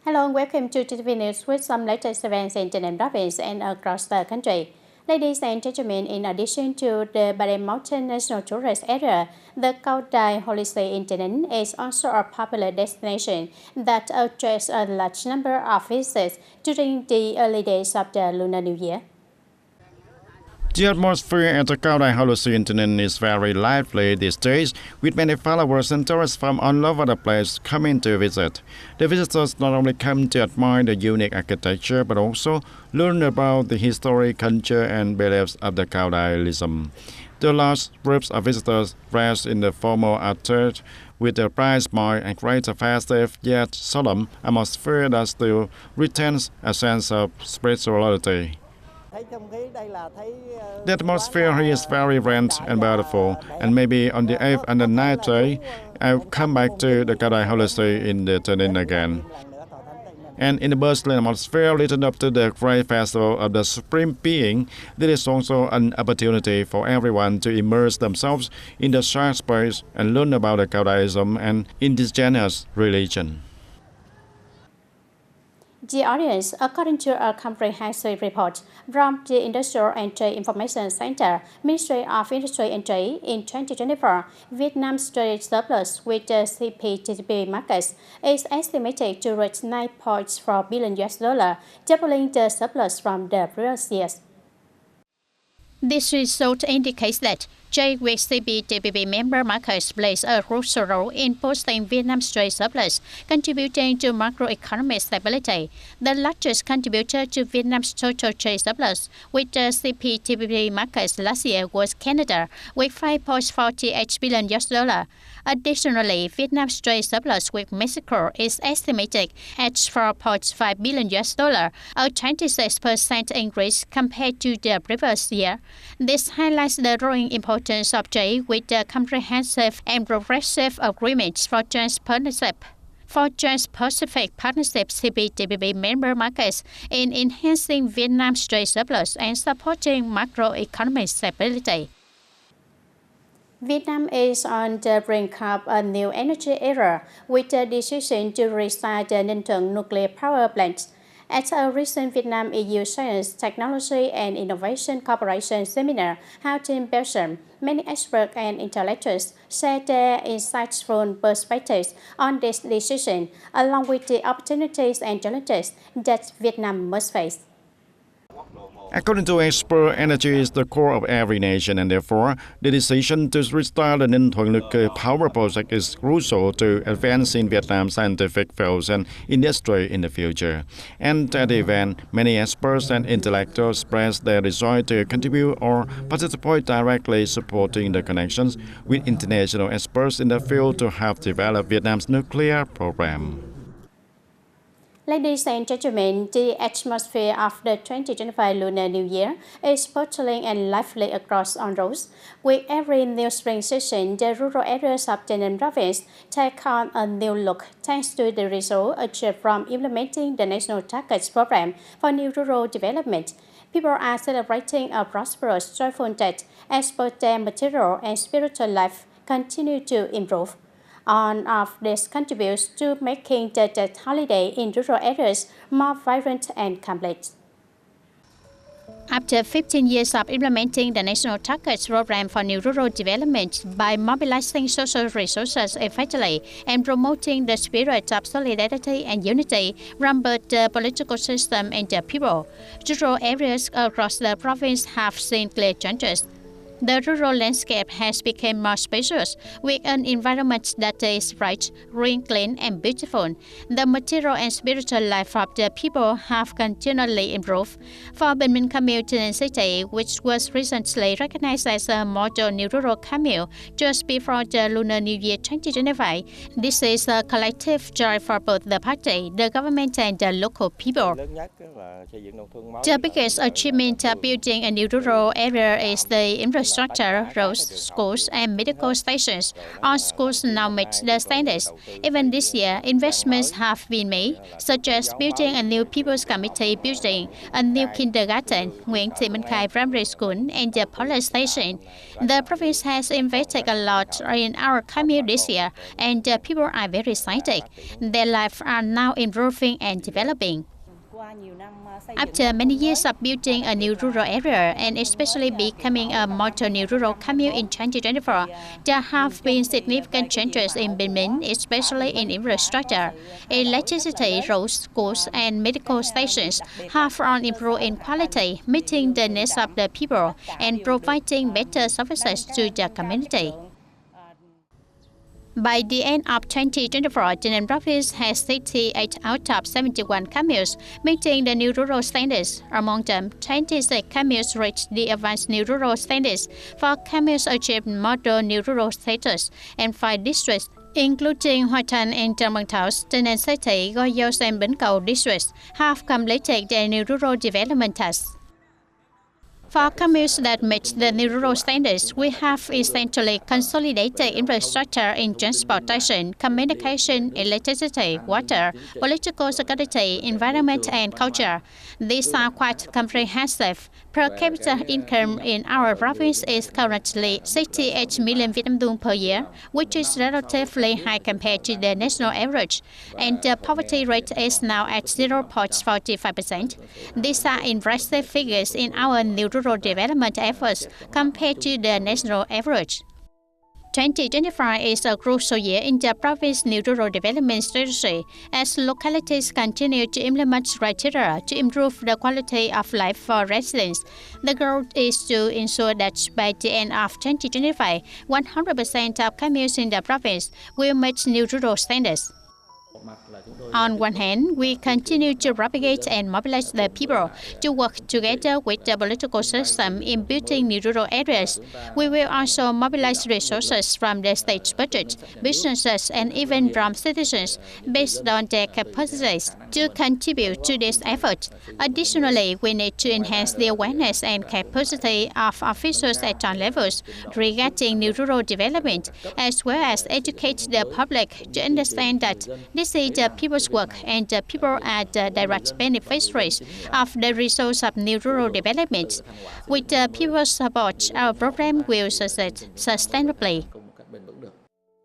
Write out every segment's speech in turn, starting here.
Hello and welcome to TTV News with some latest events in TayNinhTV province and across the country. Ladies and gentlemen, in addition to the Badem Mountain National Tourist Area, the Cao Đài Holy See in TayNinhTV is also a popular destination that attracts a large number of visitors during the early days of the Lunar New Year. The atmosphere at the Cao Đài Holy See in TayNinhTV is very lively these days, with many followers and tourists from all over the place coming to visit. The visitors not only come to admire the unique architecture, but also learn about the history, culture, and beliefs of the Cao Đài-ism. The large groups of visitors dressed in the formal attire with a bright smile and create a festive yet solemn atmosphere that still retains a sense of spirituality. The atmosphere here is very rich and beautiful, and maybe on the 8th and the 9th day, I'll come back to the Cao Đài Holy See in the TayNinhTV again. And in the bustling atmosphere leading up to the great festival of the Supreme Being, there is also an opportunity for everyone to immerse themselves in the shared space and learn about the Cao Đài-ism and indigenous religion. The audience, according to a comprehensive report from the Industrial and Trade Information Center, Ministry of Industry and Trade, in 2024, Vietnam's trade surplus with the CPTPP markets is estimated to reach $9.4 billion, doubling the surplus from the previous years. This result indicates that trade with CPTPP member markets plays a crucial role in boosting Vietnam's trade surplus, contributing to macroeconomic stability. The largest contributor to Vietnam's total trade surplus with the CPTPP markets last year was Canada, with $5.48 billion. Additionally, Vietnam's trade surplus with Mexico is estimated at $4.5 billion, a 26% increase compared to the previous year. This highlights the growing importance of trade with the comprehensive and progressive agreements for Trans-Pacific Partnership CPTPP member markets in enhancing Vietnam's trade surplus and supporting macroeconomic stability. Vietnam is on the brink of a new energy era with the decision to restart the Ninh Thuận nuclear power plant. At a recent Vietnam-EU Science, Technology and Innovation Cooperation seminar held in Belgium, many experts and intellectuals shared their insightful perspectives on this decision, along with the opportunities and challenges that Vietnam must face. According to experts, energy is the core of every nation, and therefore, the decision to restart the Ninh Thuận nuclear power project is crucial to advancing Vietnam's scientific fields and industry in the future. And at the event, many experts and intellectuals expressed their desire to contribute or participate directly, supporting the connections with international experts in the field to help develop Vietnam's nuclear program. Ladies and gentlemen, the atmosphere of the 2025 Lunar New Year is bustling and lively across all roads. With every new spring season, the rural areas of TayNinhTV province take on a new look thanks to the result achieved from implementing the National Targets Program for New Rural Development. People are celebrating a prosperous, joyful day as both their material and spiritual life continue to improve. All of this contributes to making the holiday in rural areas more vibrant and complete. After 15 years of implementing the National Targets Program for New Rural Development by mobilizing social resources effectively and promoting the spirit of solidarity and unity from both the political system and the people, rural areas across the province have seen clear changes. The rural landscape has become more spacious, with an environment that is bright, green, clean, and beautiful. The material and spiritual life of the people have continually improved. For Bình Minh Commune City, which was recently recognized as a model new rural commune just before the Lunar New Year 2025, this is a collective joy for both the party, the government, and the local people. The biggest achievement of building a new rural area is the infrastructure infrastructure, roads, schools, and medical stations. All schools now meet the standards. Even this year, investments have been made, such as building a new People's Committee building, a new kindergarten, Nguyễn Thị Minh Khai Primary School, and the police station. The province has invested a lot in our commute this year, and the people are very excited. Their lives are now improving and developing. After many years of building a new rural area and especially becoming a model new rural commune in 2024, there have been significant changes in Bình Minh, especially in infrastructure. Electricity, roads, schools, and medical stations have all improved in quality, meeting the needs of the people and providing better services to the community. By the end of 2024, Tây Ninh province has 68 out of 71 communes meeting the new rural standards. Among them, 26 communes reached the advanced new rural standards, 4 communes achieved model new rural status, and 5 districts, including Hoa Thanh and Trần Văn Thảo, Tây Ninh City, Gò Dầu and Bến Cầu districts, have completed their new rural development tasks. For communes that meet the new rural standards, we have essentially consolidated infrastructure in transportation, communication, electricity, water, political security, environment, and culture. These are quite comprehensive. Per capita income in our province is currently 68 million Vietnam dong per year, which is relatively high compared to the national average, and the poverty rate is now at 0.45%. These are impressive figures in our new rural development efforts compared to the national average. 2025 is a crucial year in the province's new rural development strategy as localities continue to implement criteria to improve the quality of life for residents. The goal is to ensure that by the end of 2025, 100% of communes in the province will meet new rural standards. On one hand, we continue to propagate and mobilize the people to work together with the political system in building new rural areas. We will also mobilize resources from the state budget, businesses, and even from citizens based on their capacities to contribute to this effort. Additionally, we need to enhance the awareness and capacity of officials at all levels regarding new rural development, as well as educate the public to understand that this is the people's work and the people are the direct beneficiaries of the results of new rural development. With the people's support, our program will succeed sustainably.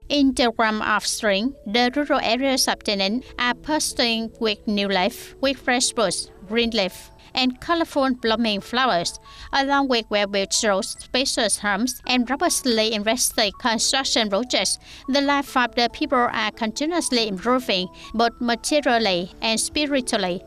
In the realm of spring, the rural areas of Tây Ninh are bursting with new life, with fresh buds, green leaf, and colorful blooming flowers, along with well-built roads, spacious homes, and robustly invested construction projects. The life of the people are continuously improving, both materially and spiritually.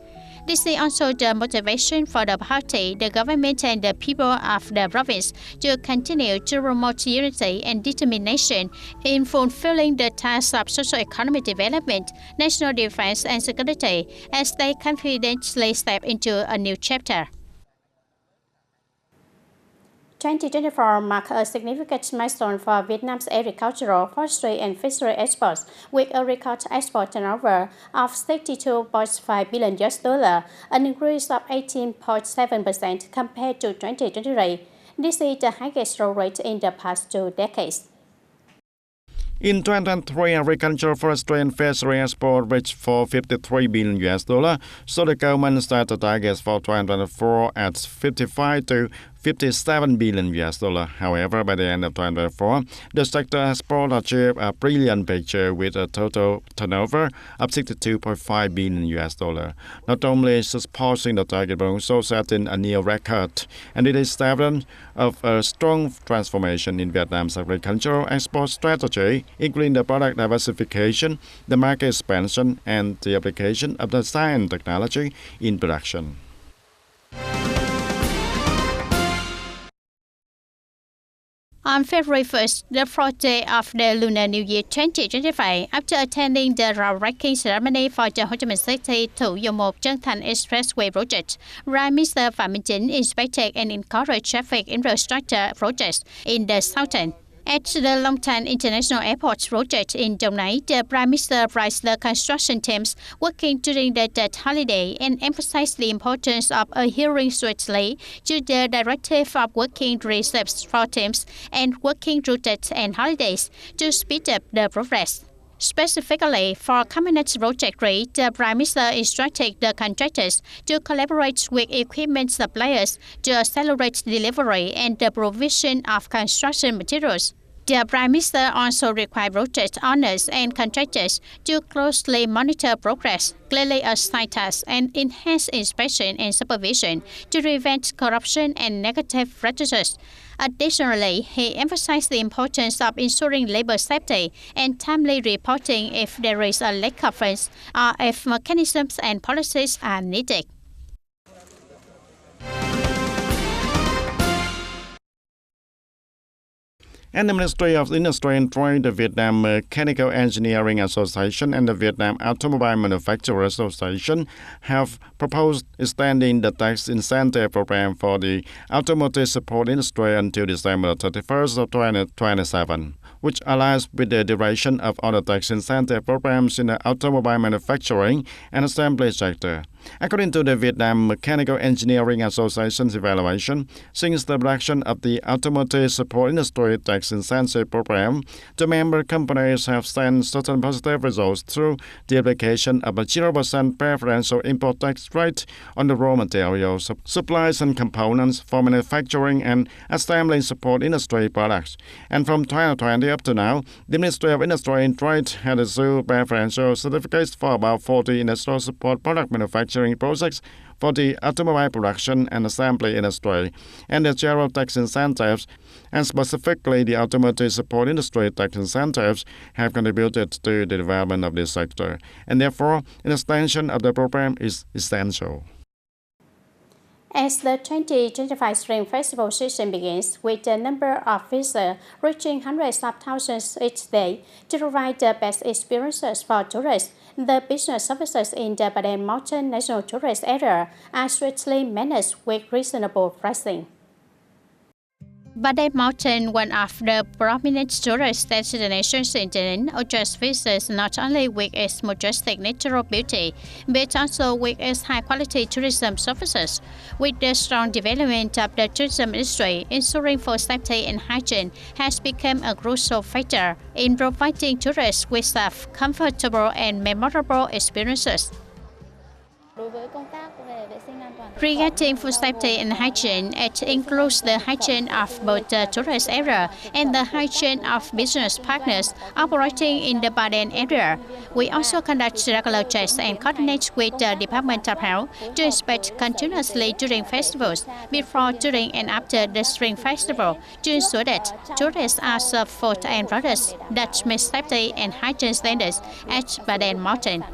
This is also the motivation for the party, the government, and the people of the province to continue to promote unity and determination in fulfilling the tasks of socio-economic development, national defense, and security as they confidently step into a new chapter. 2024 marked a significant milestone for Vietnam's agricultural, forestry, and fishery exports, with a record export turnover of $62.5 billion, an increase of 18.7% compared to 2023. This is the highest growth rate in the past 2 decades. In 2023, agriculture, forestry, and fishery export reached for $53 billion, so the government set the targets for 2024 at 55 to $57 billion. However, by the end of 2024, the sector export achieved a brilliant picture with a total turnover of $62.5 billion. Not only surpassing the target, but also setting a new record, and it is evidence of a strong transformation in Vietnam's agricultural export strategy, including the product diversification, the market expansion, and the application of the science and technology in production. On February 1st, the 4th day of the Lunar New Year 2025, after attending the groundbreaking ceremony for the Ho Chi Minh City Thủ Dầu Một Trân Thành Expressway project, Prime Minister Phạm Minh Chính inspected and encouraged traffic infrastructure projects in the southern. At the Longtan International Airport project in Dong Nai, the Prime Minister praised the construction teams working during the Tet holiday and emphasized the importance of adhering swiftly to the directive of working receives for teams and working through Tet and holidays to speed up the progress. Specifically for Cabinet Project 3, the Prime Minister instructed the contractors to collaborate with equipment suppliers to accelerate delivery and the provision of construction materials. The Prime Minister also required project owners and contractors to closely monitor progress, clearly assign tasks, and enhance inspection and supervision to prevent corruption and negative practices. Additionally, he emphasized the importance of ensuring labor safety and timely reporting if there is a lack of funds or if mechanisms and policies are needed. And the Ministry of Industry and Trade, the Vietnam Mechanical Engineering Association, and the Vietnam Automobile Manufacturers Association have proposed extending the tax incentive program for the automotive support industry until December 31st of 2027, which aligns with the duration of other tax incentive programs in the automobile manufacturing and assembly sector. According to the Vietnam Mechanical Engineering Association's evaluation, since the production of the automotive support industry tax incentive program, the member companies have seen certain positive results through the application of a 0% preferential import tax rate on the raw materials, supplies and components for manufacturing and assembling support industry products. And from 2020 up to now, the Ministry of Industry and Trade had issued preferential certificates for about 40 industrial support product manufacturing projects for the automobile production and assembly industry, and the general tax incentives, and specifically the automotive support industry tax incentives, have contributed to the development of this sector, and therefore an extension of the program is essential. As the 2025 Spring Festival season begins, with the number of visitors reaching hundreds of thousands each day, to provide the best experiences for tourists, the business services in the Ba Đen Mountain National Tourist Area are strictly managed with reasonable pricing. Ba Đen Mountain, one of the prominent tourist destinations in Taynin, attracts visitors not only with its majestic natural beauty, but also with its high-quality tourism services. With the strong development of the tourism industry, ensuring food safety and hygiene has become a crucial factor in providing tourists with safe, comfortable, and memorable experiences. Regarding food safety and hygiene, it includes the hygiene of both the tourist area and the hygiene of business partners operating in the Ba Đen area. We also conduct regular checks and coordinate with the Department of Health to inspect continuously during festivals, before, during, and after the Spring Festival to ensure that tourists are served food and products that meet safety and hygiene standards at Ba Đen Mountain.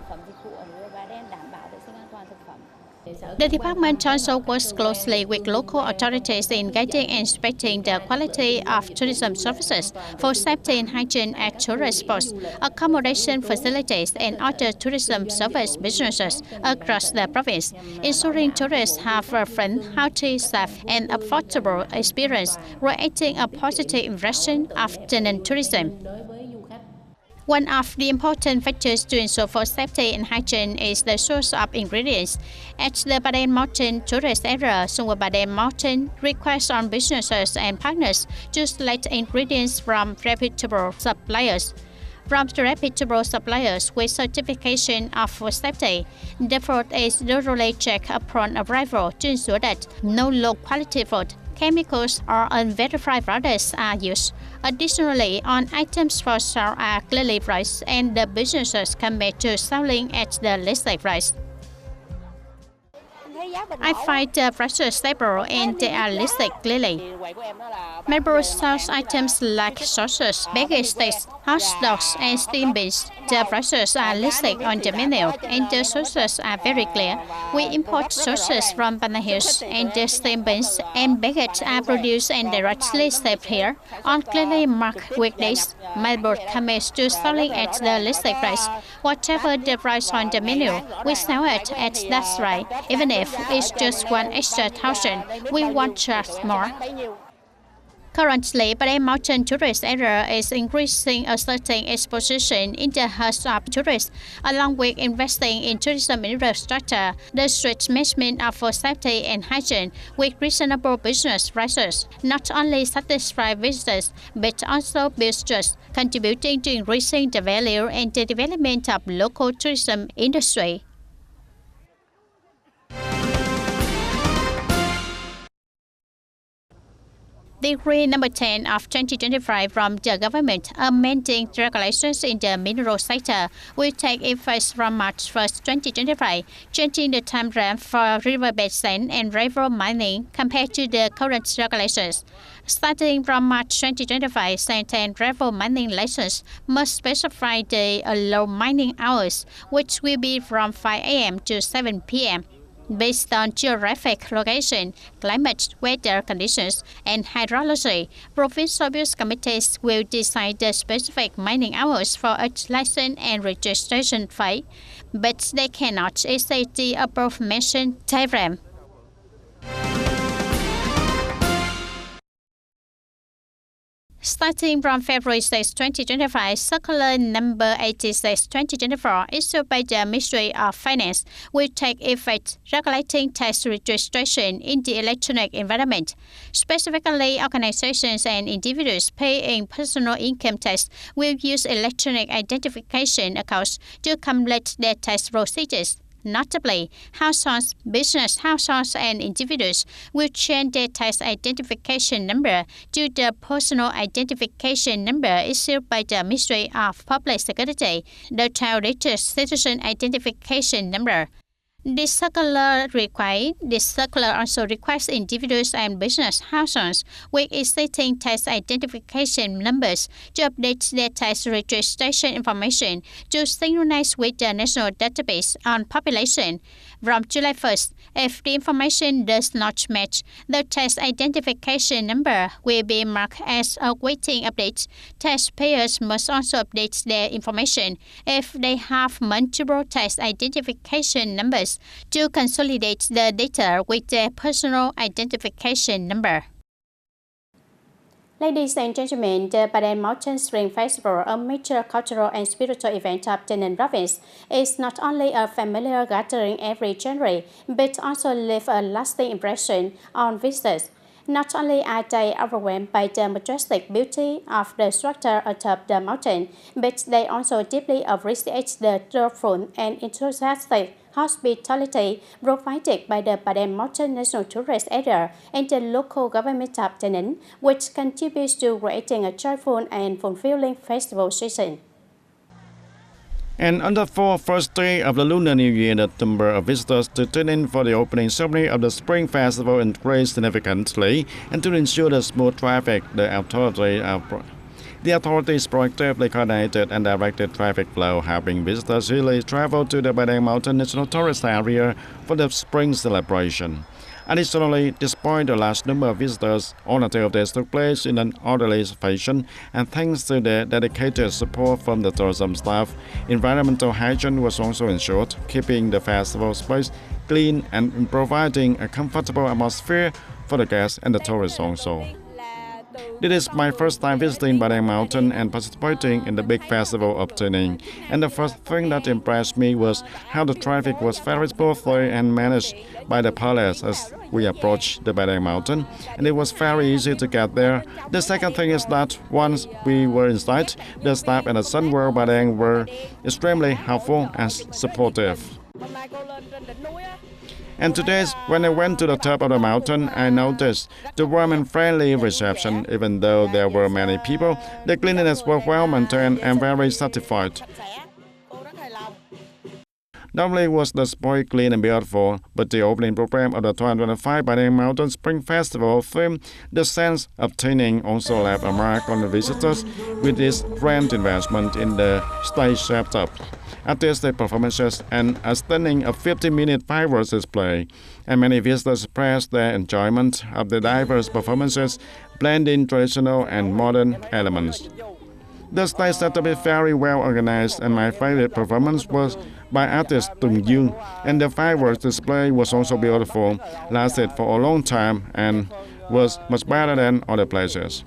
The department also works closely with local authorities in guiding and inspecting the quality of tourism services for safety and hygiene at tourist spots, accommodation facilities, and other tourism service businesses across the province, ensuring tourists have a fun, healthy, safe, and affordable experience, creating a positive impression of Taynin tourism. One of the important factors to ensure food safety and hygiene is the source of ingredients. At the Ba Đen Mountain tourist area, Sungwa Ba Đen Mountain requires on businesses and partners to select ingredients from reputable suppliers. From the reputable suppliers with certification of food safety, the food is thoroughly checked upon arrival to ensure that no low-quality food, chemicals, or unverified products are used. Additionally, all items for sale are clearly priced, and the businesses commit to selling at the listed price. I find the prices stable and they are listed clearly. Member sales items like sauces, bagel sticks, hot dogs, and steamed beans. The prices are listed on the menu, and the sauces are very clear. We import sauces from Banana Hills, and the steamed beans and bagels are produced and directly shipped here. On clearly marked weekdays, Melbourne commits to selling at the listed price. Whatever the price on the menu, we sell it at that rate, even if it's just one extra thousand. We won't charge more. Currently, Padang Mountain tourist area is increasing asserting its position in the hearts of tourists, along with investing in tourism infrastructure. The strict measurement of for safety and hygiene with reasonable business prices not only satisfy visitors but also builds trust, contributing to increasing the value and the development of local tourism industry. Decree number 10 of 2025 from the government amending regulations in the mineral sector will take effect from March 1, 2025, changing the time frame for riverbed sand and gravel mining compared to the current regulations. Starting from March 2025, sand and gravel mining license must specify the allowed mining hours, which will be from 5 a.m. to 7 p.m. Based on geographic location, climate, weather conditions, and hydrology, provincial committees will decide the specific mining hours for each license and registration fee, but they cannot exceed the above-mentioned timeframe. Starting from February 6, 2025, Circular Number 86, 2024, issued by the Ministry of Finance, will take effect, regulating tax registration in the electronic environment. Specifically, organizations and individuals paying personal income tax will use electronic identification accounts to complete their tax procedures. Notably, households, business households, and individuals will change their tax identification number to the personal identification number issued by the Ministry of Public Security, the Child Citizen Identification Number. This circular also requires individuals and business households with existing tax identification numbers to update their tax registration information to synchronize with the National Database on Population. From July 1st, if the information does not match, the tax identification number will be marked as awaiting update. Taxpayers must also update their information if they have multiple tax identification numbers to consolidate the data with their personal identification number. Ladies and gentlemen, the Padang Mountain Spring Festival, a major cultural and spiritual event of TayNinhTV province, is not only a familiar gathering every January, but also leaves a lasting impression on visitors. Not only are they overwhelmed by the majestic beauty of the structure atop the mountain, but they also deeply appreciate the thoughtful and enthusiastic hospitality provided by the Padang Mountain National Tourist Area and the local government of TayNinhTV, which contributes to creating a joyful and fulfilling festival season. And on the first day of the Lunar New Year, the number of visitors to tune in for the opening ceremony of the Spring Festival increased significantly, and to ensure the smooth traffic, the authorities proactively coordinated and directed traffic flow, helping visitors easily travel to the Padang Mountain National Tourist Area for the spring celebration. Additionally, despite the large number of visitors, all activities took place in an orderly fashion, and thanks to the dedicated support from the tourism staff, environmental hygiene was also ensured, keeping the festival space clean and providing a comfortable atmosphere for the guests and the tourists also. This is my first time visiting Padang Mountain and participating in the big festival of TayNinhTV. And the first thing that impressed me was how the traffic was very smoothly and managed by the police as we approached the Padang Mountain, and it was very easy to get there. The second thing is that once we were inside, the staff and the Sun World Padang were extremely helpful and supportive. And today, when I went to the top of the mountain, I noticed the warm and friendly reception. Even though there were many people, the cleanliness was well maintained and very satisfied. Not only was the spot clean and beautiful, but the opening program of the 2025 Padang Mountain Spring Festival theme, The Sense of TayNinhTV, also left a mark on the visitors with its grand investment in the stage setup, artistic performances, and a stunning 50-minute fireworks display. And many visitors expressed their enjoyment of the diverse performances, blending traditional and modern elements. The stage setup is very well organized, and my favorite performance was by artist Tung Yung, and the fireworks display was also beautiful, lasted for a long time, and was much better than other places.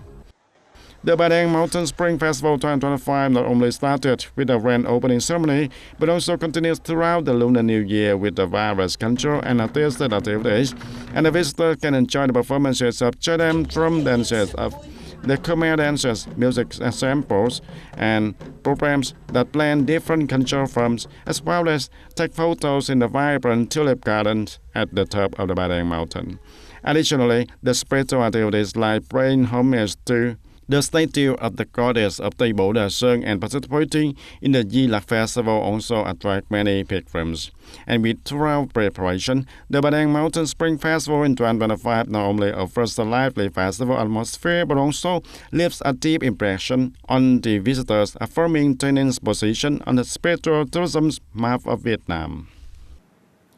The Ba Dang Mountain Spring Festival 2025 not only started with a grand opening ceremony, but also continues throughout the Lunar New Year with the various cultural and artistic activities, and the visitors can enjoy the performances of Chadam drum dances, of the Khmer dances, music samples, and programs that blend different cultural forms, as well as take photos in the vibrant tulip gardens at the top of the Ba Dang Mountain. Additionally, the spiritual activities like praying homage to the statue of the goddess of Tây Bổ Đà Sơn and participating in the Di Lặc Festival also attract many pilgrims. And with thorough preparation, the Ba Dang Mountain Spring Festival in 2025 not only offers a lively festival atmosphere but also leaves a deep impression on the visitors, affirming TayNinh's position on the spiritual tourism map of Vietnam.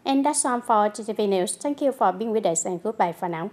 And that's all for TTV News. Thank you for being with us and goodbye for now.